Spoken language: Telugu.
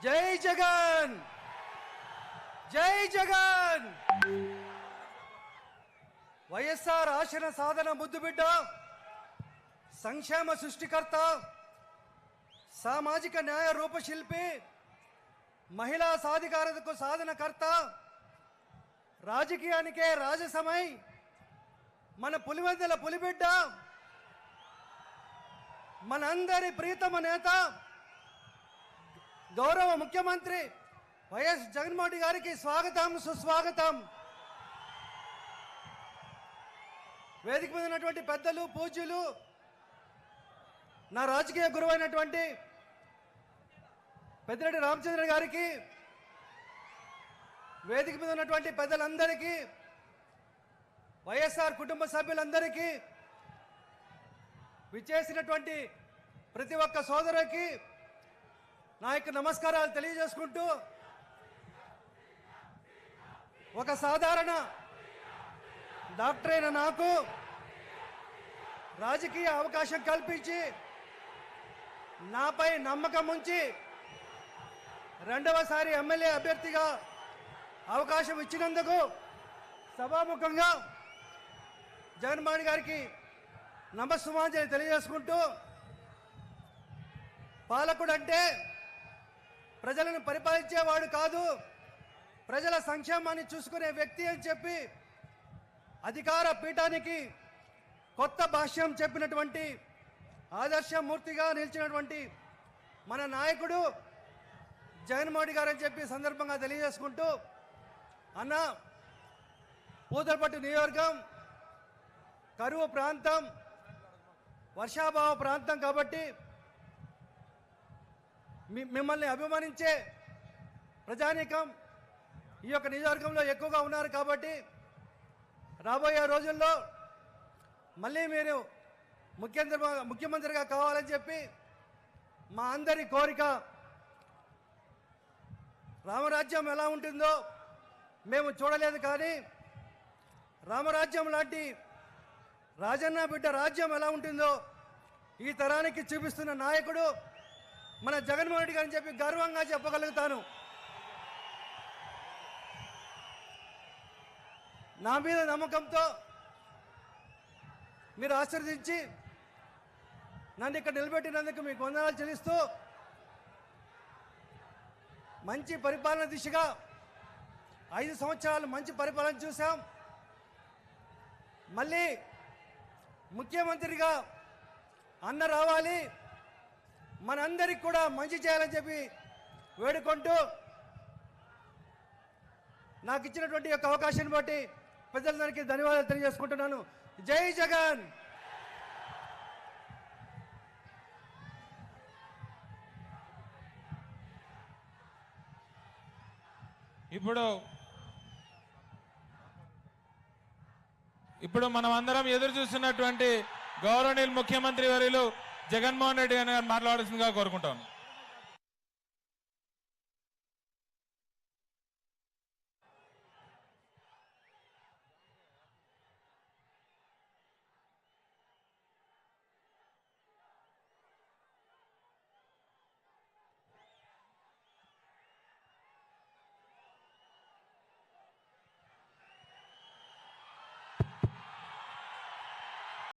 జై జగన్, జై జగన్. వైఎస్ఆర్ ఆశన సాధన ముద్దుబిడ్డ, సంక్షేమ సృష్టికర్త, సామాజిక న్యాయ రూపశిల్పి, మహిళా సాధికారతకు సాధనకర్త, రాజకీయానికే రాజసమై మన పులివెందుల పులిబిడ్డ, మనందరి ప్రీతమ నేత, గౌరవ ముఖ్యమంత్రి వైఎస్ జగన్మోహన్ రెడ్డి గారికి స్వాగతం, సుస్వాగతం. వేదిక మీద ఉన్నటువంటి పెద్దలు, పూజ్యులు, నా రాజకీయ గురువు అయినటువంటి పెద్దిరెడ్డి రామచంద్ర గారికి, వేదిక మీద ఉన్నటువంటి పెద్దలందరికీ, వైఎస్ఆర్ కుటుంబ సభ్యులందరికీ, విచ్చేసినటువంటి ప్రతి ఒక్క సోదరుకి నా యొక్క నమస్కారాలు తెలియజేసుకుంటూ, ఒక సాధారణ డాక్టర్ అయిన నాకు రాజకీయ అవకాశం కల్పించి నాపై నమ్మకం ఉంచి రెండవసారి ఎమ్మెల్యే అభ్యర్థిగా అవకాశం ఇచ్చినందుకు సభాముఖంగా జగన్మోహన్ రెడ్డి గారికి నమస్సుమాంజలి తెలియజేసుకుంటూ, పాలకుడు అంటే ప్రజలను పరిపాలించేవాడు కాదు, ప్రజల సంక్షేమాన్ని చూసుకునే వ్యక్తి అని చెప్పి అధికార పీఠానికి కొత్త భాష్యం చెప్పినటువంటి, ఆదర్శమూర్తిగా నిలిచినటువంటి మన నాయకుడు జగన్మోహన్ రెడ్డి గారు అని చెప్పి సందర్భంగా తెలియజేసుకుంటూ, అన్న పూతలపట్టు నియోజకవర్గం కరువు ప్రాంతం, వర్షాభావ ప్రాంతం కాబట్టి మిమ్మల్ని అభిమానించే ప్రజానీకం ఈ యొక్క నియోజకవర్గంలో ఎక్కువగా ఉన్నారు కాబట్టి రాబోయే రోజుల్లో మళ్ళీ మీరు ముఖ్యమంత్రిగా కావాలని చెప్పి మా అందరి కోరిక. రామరాజ్యం ఎలా ఉంటుందో మేము చూడలేదు, కానీ రామరాజ్యం లాంటి రాజన్న బిడ్డ రాజ్యం ఎలా ఉంటుందో ఈ తరానికి చూపిస్తున్న నాయకుడు మన జగన్మోహన్ రెడ్డి గారని చెప్పి గర్వంగా చెప్పగలుగుతాను. నా మీద నమ్మకంతో మీరు ఆశీర్వదించి నన్ను ఇక్కడ నిలబెట్టినందుకు మీకు వందనాలు చెల్లిస్తూ, మంచి పరిపాలన దిశగా 5 సంవత్సరాలు మంచి పరిపాలన చూసాం. మళ్ళీ ముఖ్యమంత్రిగా అన్న రావాలి, మనందరికి కూడా మంచి చేయాలని చెప్పి వేడుకుంటూ, నాకు ఇచ్చినటువంటి యొక్క అవకాశాన్ని బట్టి పెద్దలందరికీ ధన్యవాదాలు తెలియజేసుకుంటున్నాను. జై జగన్. ఇప్పుడు మనం అందరం ఎదురు చూస్తున్నటువంటి గౌరవనీయులు ముఖ్యమంత్రి వర్యులు జగన్మోహన్ రెడ్డి గారిని మాట్లాడాల్సిందిగా కోరుకుంటాం.